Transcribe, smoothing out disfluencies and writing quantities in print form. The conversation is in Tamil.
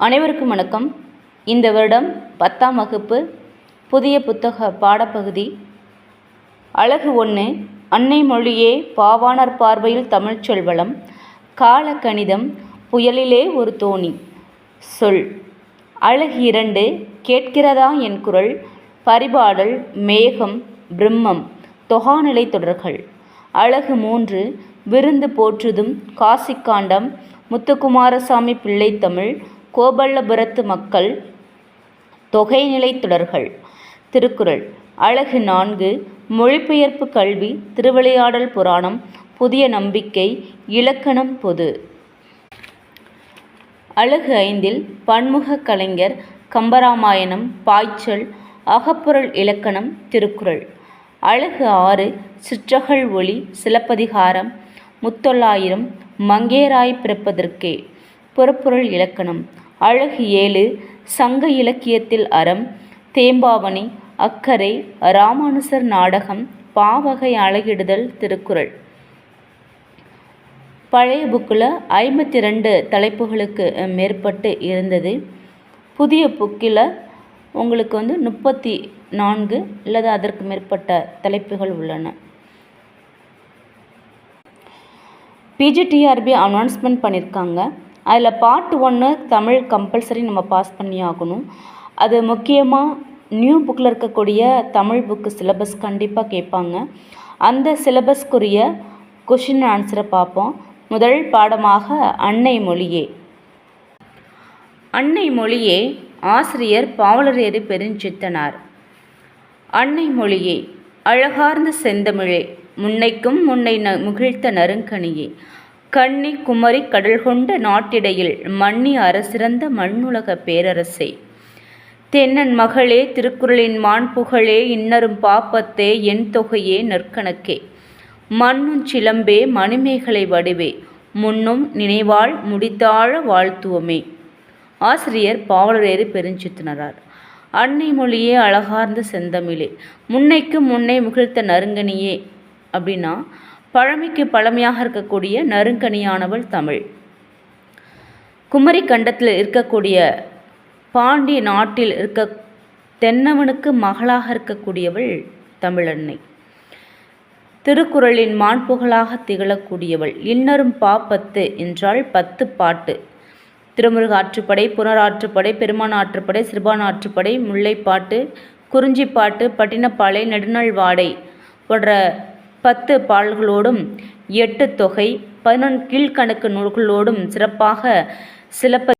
அனைவருக்கும் வணக்கம். இந்த வருடம் 10ஆம் வகுப்பு புதிய புத்தக பாடப்பகுதி அழகு 1 அன்னை மொழியே பாவாணர் பார்வையில் தமிழ்ச் சொல்வளம் காலக்கணிதம் புயலிலே ஒரு தோணி சொல். அழகு 2 கேட்கிறதா என் குரல் பரிபாடல் மேகம் பிரம்மம் தொகாநிலை தொடர்கள். அழகு 3 விருந்து போற்றுதும் காசிக்காண்டம் முத்துக்குமாரசாமி பிள்ளை தமிழ் கோபல்லபுரத்து மக்கள் தொகைநிலை தொடர்கள். திருக்குறள். அழகு 4 மொழிபெயர்ப்பு கல்வி திருவிளையாடல் புராணம் புதிய நம்பிக்கை இலக்கணம் பொது. அழகு 5 பன்முக கலைஞர் கம்பராமாயணம் பாய்ச்சல் அகப்பொருள் இலக்கணம் திருக்குறள். அழகு 6 சிற்றகல் ஒளி சிலப்பதிகாரம் முத்தொள்ளாயிரம் மங்கையராய் பிறப்பதற்கே புறப்பொருள் இலக்கணம். அழகு 7 சங்க இலக்கியத்தில் அறம் தேம்பாவணி அக்கரை இராமானுசர் நாடகம் பாவகை அழகிடுதல் திருக்குறள். பழைய புக்கில் 52 தலைப்புகளுக்கு மேற்பட்டு இருந்தது. புதிய புக்கில் உங்களுக்கு 34 அல்லது அதற்கு மேற்பட்ட தலைப்புகள் உள்ளன. பிஜிடிஆர்பி அனௌன்ஸ்மெண்ட் பண்ணியிருக்காங்க. அதில் பார்ட் 1 தமிழ் கம்பல்சரி நம்ம பாஸ் பண்ணி ஆகணும். அது முக்கியமாக நியூ புக்கில் இருக்கக்கூடிய தமிழ் புக்கு சிலபஸ் கண்டிப்பாக கேட்பாங்க. அந்த சிலபஸ்க்குரிய கொஷின் ஆன்சரை பார்ப்போம். முதல் பாடமாக அன்னை மொழியே. அன்னை மொழியே ஆசிரியர் பாவலரேறு பெருஞ்சித்தனார். அன்னை மொழியே அழகார்ந்த செந்தமிழே முன்னைக்கும் முன்னை முகிழ்த்த நறுங்கனியே கன்னி குமரி கடல் கொண்ட நாட்டிடையில் மன்னி அரசிறந்த மண்ணுலக பேரரசே தென்னன் மகளே திருக்குறளின் மாண்புகழே இன்னரும் பாப்பத்தே என் தொகையே நற்கணக்கே மண்ணும் சிலம்பே மணிமேகலை வடிவே முன்னும் நினைவாள் முடித்தாழ வாழ்த்துவமே. ஆசிரியர் பாவலரேறு பெருஞ்சித்தனார். அன்னை மொழியே அழகார்ந்த செந்தமிழே முன்னைக்கு முன்னை முகிழ்த்த நறுங்கனியே அப்படின்னா பழமைக்கு பழமையாக இருக்கக்கூடிய நறுங்கனியானவள் தமிழ். குமரி கண்டத்தில் இருக்கக்கூடிய பாண்டிய நாட்டில் இருக்க தென்னவனுக்கு மகளாக இருக்கக்கூடியவள் தமிழன்னை. திருக்குறளின் மாண்புகளாக திகழக்கூடியவள். இன்னரும் பாப்பத்து என்றால் 10 பாட்டு. திருமுருக ஆற்றுப்படை புனராற்றுப்படை பெருமான் ஆற்றுப்படை சிறுபான் ஆற்றுப்படை முல்லைப்பாட்டு குறிஞ்சிப்பாட்டு பட்டினப்பாலை நெடுநாள் வாடை போன்ற 10 பாடல்களோடும் 8 தொகை 11 கீழ்கணக்கு நூல்களோடும் சிறப்பாக சிலப்பதிகாரம்